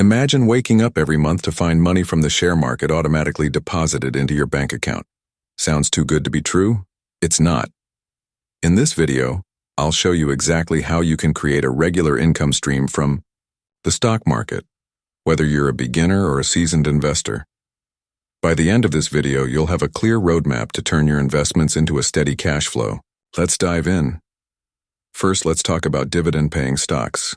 Imagine waking up every month to find money from the share market automatically deposited into your bank account. Sounds too good to be true? It's not. In this video, I'll show you exactly how you can create a regular income stream from the stock market, whether you're a beginner or a seasoned investor. By the end of this video, you'll have a clear roadmap to turn your investments into a steady cash flow. Let's dive in. First, let's talk about dividend-paying stocks.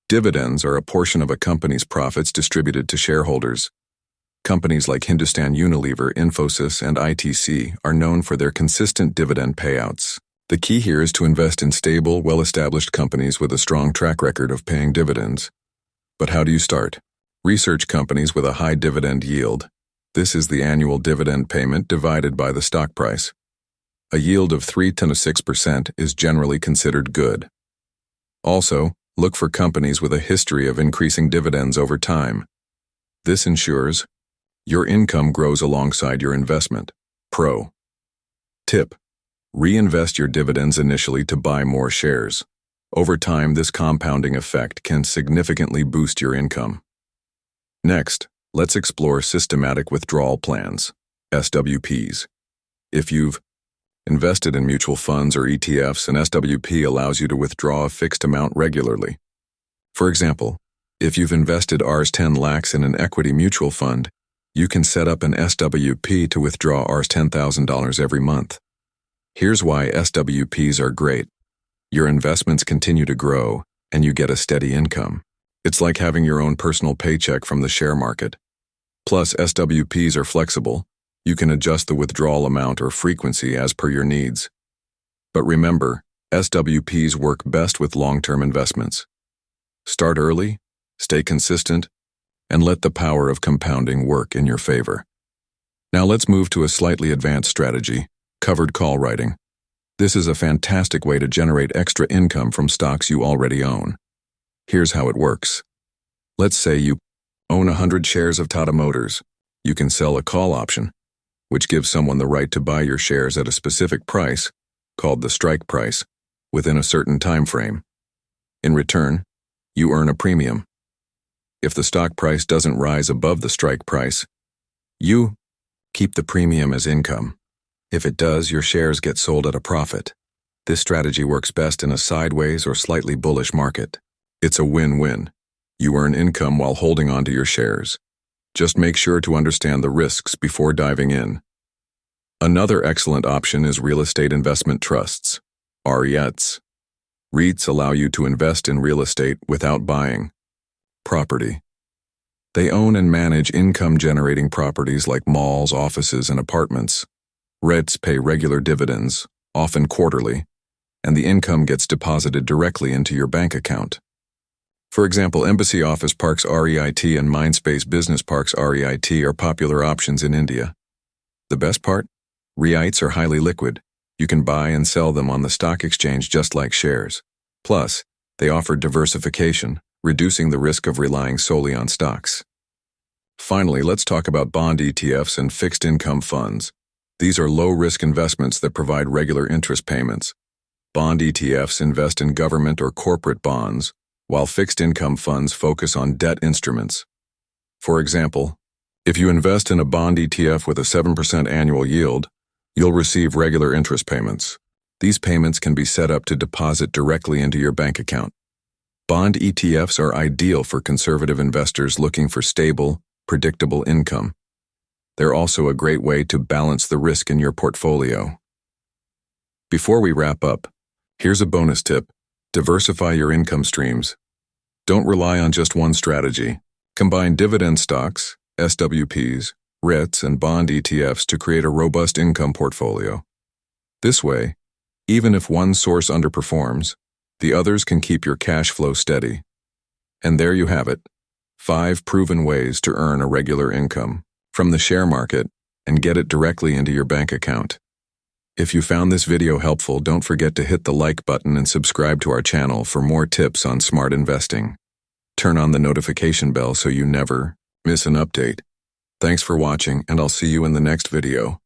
Dividends are a portion of a company's profits distributed to shareholders. Companies like Hindustan Unilever, Infosys, and ITC are known for their consistent dividend payouts. The key here is to invest in stable, well-established companies with a strong track record of paying dividends. But how do you start? Research companies with a high dividend yield. This is the annual dividend payment divided by the stock price. A yield of 3 to 6% is generally considered good. Also, look for companies with a history of increasing dividends over time. This ensures your income grows alongside your investment. Pro tip: reinvest your dividends initially to buy more shares. Over time, this compounding effect can significantly boost your income. Next, let's explore systematic withdrawal plans, SWPs. If you've invested in mutual funds or ETFs, an SWP allows you to withdraw a fixed amount regularly. For example, if you've invested Rs 10 lakhs in an equity mutual fund, you can set up an SWP to withdraw Rs $10,000 every month. Here's why SWPs are great. Your investments continue to grow, and you get a steady income. It's like having your own personal paycheck from the share market. Plus, SWPs are flexible. You can adjust the withdrawal amount or frequency as per your needs. But remember, SWPs work best with long-term investments. Start early, stay consistent, and let the power of compounding work in your favor. Now let's move to a slightly advanced strategy, covered call writing. This is a fantastic way to generate extra income from stocks you already own. Here's how it works. Let's say you own 100 shares of Tata Motors. You can sell a call option, which gives someone the right to buy your shares at a specific price, called the strike price, within a certain time frame. In return, you earn a premium. If the stock price doesn't rise above the strike price, you keep the premium as income. If it does, your shares get sold at a profit. This strategy works best in a sideways or slightly bullish market. It's a win-win. You earn income while holding onto your shares. Just make sure to understand the risks before diving in. Another excellent option is real estate investment trusts, REITs. REITs allow you to invest in real estate without buying property. They own and manage income-generating properties like malls, offices, and apartments. REITs pay regular dividends, often quarterly, and the income gets deposited directly into your bank account. For example, Embassy Office Parks REIT and Mindspace Business Parks REIT are popular options in India. The best part? REITs are highly liquid. You can buy and sell them on the stock exchange just like shares. Plus, they offer diversification, reducing the risk of relying solely on stocks. Finally, let's talk about bond ETFs and fixed income funds. These are low-risk investments that provide regular interest payments. Bond ETFs invest in government or corporate bonds, while fixed income funds focus on debt instruments. For example, if you invest in a bond ETF with a 7% annual yield, you'll receive regular interest payments. These payments can be set up to deposit directly into your bank account. Bond ETFs are ideal for conservative investors looking for stable, predictable income. They're also a great way to balance the risk in your portfolio. Before we wrap up, here's a bonus tip: diversify your income streams. Don't rely on just one strategy. Combine dividend stocks, SWPs, REITs, and bond ETFs to create a robust income portfolio. This way, even if one source underperforms, the others can keep your cash flow steady. And there you have it, 5 proven ways to earn a regular income from the share market and get it directly into your bank account. If you found this video helpful, don't forget to hit the like button and subscribe to our channel for more tips on smart investing. Turn on the notification bell so you never miss an update. Thanks for watching, and I'll see you in the next video.